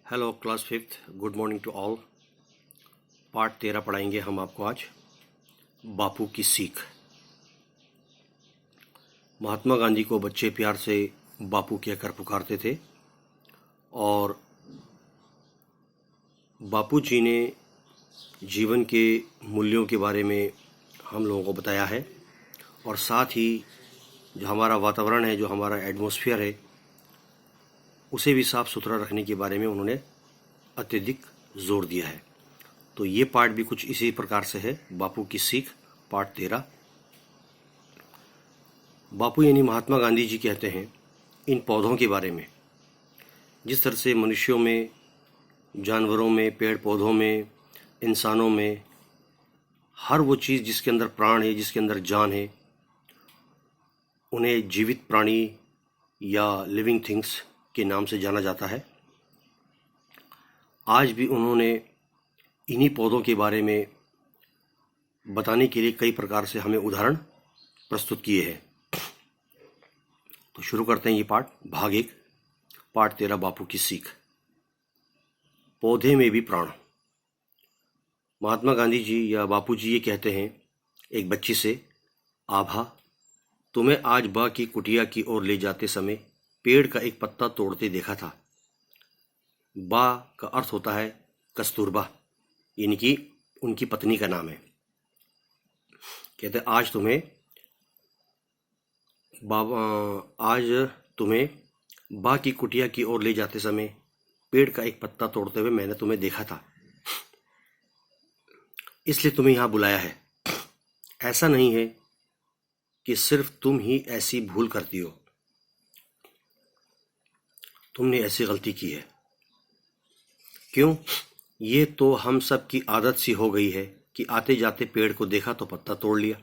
Hello class fifth, good morning to all. Part 13 पढ़ाएंगे हम आपको आज। बापू की सीख। महात्मा गांधी को बच्चे प्यार से बापू कहकर पुकारते थे और बापू जी ने जीवन के मूल्यों के बारे में हम लोगों को बताया है और साथ ही जो हमारा वातावरण है, जो हमारा एटमॉस्फेयर है, उसे भी साफ सुथरा रखने के बारे में उन्होंने अत्यधिक जोर दिया है। तो ये पार्ट भी कुछ इसी प्रकार से है। बापू की सीख पार्ट 13। बापू यानी महात्मा गांधी जी कहते हैं इन पौधों के बारे में, जिस तरह से मनुष्यों में, जानवरों में, पेड़ पौधों में, इंसानों में, हर वो चीज़ जिसके अंदर प्राण है, जिसके अंदर जान है, उन्हें जीवित प्राणी या लिविंग थिंग्स के नाम से जाना जाता है। आज भी उन्होंने इन्हीं पौधों के बारे में बताने के लिए कई प्रकार से हमें उदाहरण प्रस्तुत किए हैं। तो शुरू करते हैं ये पार्ट, भाग 1, पार्ट 13, बापू की सीख। पौधे में भी प्राण। महात्मा गांधी जी या बापू जी ये कहते हैं एक बच्ची से, आभा, तुम्हें आज बा की कुटिया की ओर ले जाते समय पेड़ का एक पत्ता तोड़ते देखा था। बा का अर्थ होता है कस्तूरबा, यानी कि उनकी पत्नी का नाम है। कहते आज तुम्हें बा की कुटिया की ओर ले जाते समय पेड़ का एक पत्ता तोड़ते हुए मैंने तुम्हें देखा था, इसलिए तुम्हें यहां बुलाया है। ऐसा नहीं है कि सिर्फ तुम ही ऐसी भूल करती हो, तुमने ऐसी गलती की है। क्यों? ये तो हम सब की आदत सी हो गई है कि आते जाते पेड़ को देखा तो पत्ता तोड़ लिया।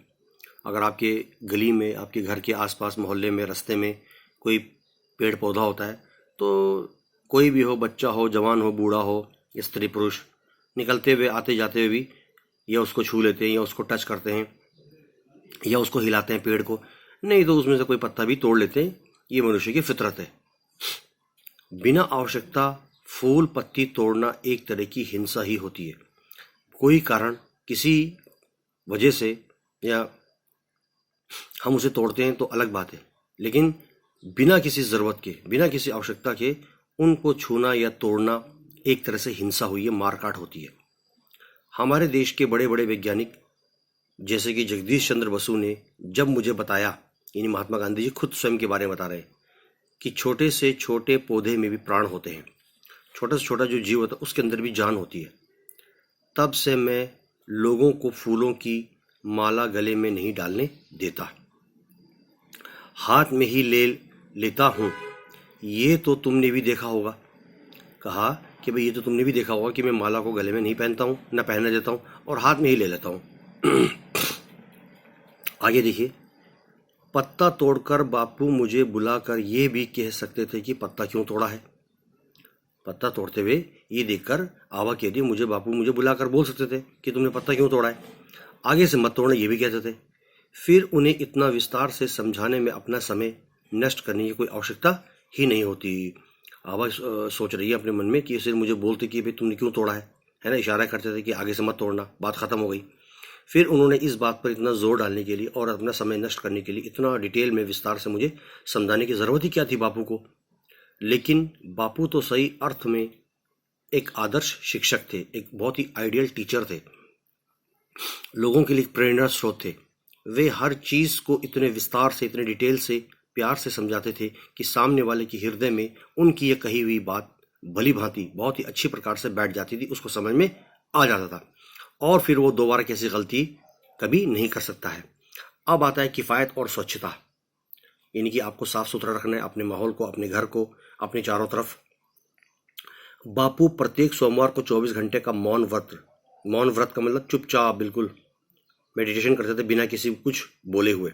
अगर आपके गली में, आपके घर के आसपास, मोहल्ले में, रास्ते में कोई पेड़ पौधा होता है तो कोई भी हो, बच्चा हो, जवान हो, बूढ़ा हो, स्त्री पुरुष, निकलते हुए आते जाते हुए भी या उसको छू लेते हैं या उसको टच करते हैं या उसको हिलाते हैं पेड़ को, नहीं तो उसमें से कोई पत्ता भी तोड़ लेते हैं। ये मनुष्य की फितरत है। बिना आवश्यकता फूल पत्ती तोड़ना एक तरह की हिंसा ही होती है। कोई कारण, किसी वजह से या हम उसे तोड़ते हैं तो अलग बात है, लेकिन बिना किसी ज़रूरत के, बिना किसी आवश्यकता के उनको छूना या तोड़ना एक तरह से हिंसा हुई है, मारकाट होती है। हमारे देश के बड़े बड़े वैज्ञानिक जैसे कि जगदीश चंद्र बसु ने जब मुझे बताया, यानी महात्मा गांधी जी खुद स्वयं के बारे में बता रहे हैं कि छोटे से छोटे पौधे में भी प्राण होते हैं, छोटा से छोटा जो जीव होता है उसके अंदर भी जान होती है, तब से मैं लोगों को फूलों की माला गले में नहीं डालने देता, हाथ में ही ले लेता हूँ। ये तो तुमने भी देखा होगा। कहा कि भाई ये तो तुमने भी देखा होगा कि मैं माला को गले में नहीं पहनता हूँ, न पहनने देता हूँ और हाथ में ही ले लेता हूँ। आगे देखिए, पत्ता तोड़कर बापू मुझे बुलाकर ये भी कह सकते थे कि पत्ता क्यों तोड़ा है। पत्ता तोड़ते हुए ये देखकर आवा कह दी, मुझे बापू मुझे बुलाकर बोल सकते थे कि तुमने पत्ता क्यों तोड़ा है, आगे से मत तोड़ना, ये भी कहते थे। फिर उन्हें इतना विस्तार से समझाने में अपना समय नष्ट करने की कोई आवश्यकता ही नहीं होती। आवा सोच रही है अपने मन में कि सिर्फ मुझे बोलते कि भाई तुमने क्यों तोड़ा है ना, इशारा करते थे कि आगे से मत तोड़ना, बात खत्म हो गई। फिर उन्होंने इस बात पर इतना जोर डालने के लिए और अपना समय नष्ट करने के लिए इतना डिटेल में विस्तार से मुझे समझाने की ज़रूरत ही क्या थी बापू को। लेकिन बापू तो सही अर्थ में एक आदर्श शिक्षक थे, एक बहुत ही आइडियल टीचर थे, लोगों के लिए प्रेरणा स्रोत थे। वे हर चीज़ को इतने विस्तार से, इतने डिटेल से, प्यार से समझाते थे कि सामने वाले के हृदय में उनकी ये कही हुई बात भली भांति बहुत ही अच्छी प्रकार से बैठ जाती थी, उसको समझ में आ जाता था और फिर वो दोबारा कैसी गलती कभी नहीं कर सकता है। अब आता है किफ़ायत और स्वच्छता, यानी कि आपको साफ सुथरा रखना है अपने माहौल को, अपने घर को, अपने चारों तरफ। बापू प्रत्येक सोमवार को 24 घंटे का मौन व्रत का मतलब चुपचाप बिल्कुल मेडिटेशन करते थे बिना किसी कुछ बोले हुए।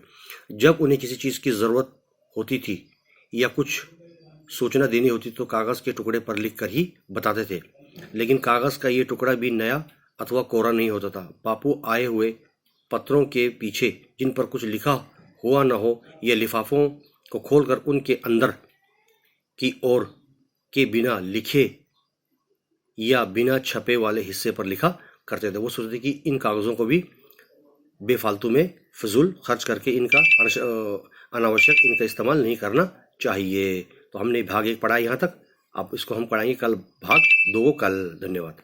जब उन्हें किसी चीज़ की ज़रूरत होती थी या कुछ सूचना देनी होती तो कागज़ के टुकड़े पर लिख कर ही बताते थे, लेकिन कागज़ का ये टुकड़ा भी नया अथवा कोरा नहीं होता था। बापू आए हुए पत्रों के पीछे जिन पर कुछ लिखा हुआ न हो या लिफाफों को खोलकर उनके अंदर की ओर के बिना लिखे या बिना छपे वाले हिस्से पर लिखा करते थे। वो सोचते थे कि इन कागज़ों को भी बेफालतू में फजूल खर्च करके इनका अनावश्यक इनका इस्तेमाल नहीं करना चाहिए। तो हमने भाग 1 पढ़ा यहाँ तक। अब इसको हम पढ़ाएंगे कल भाग 2 कल। धन्यवाद।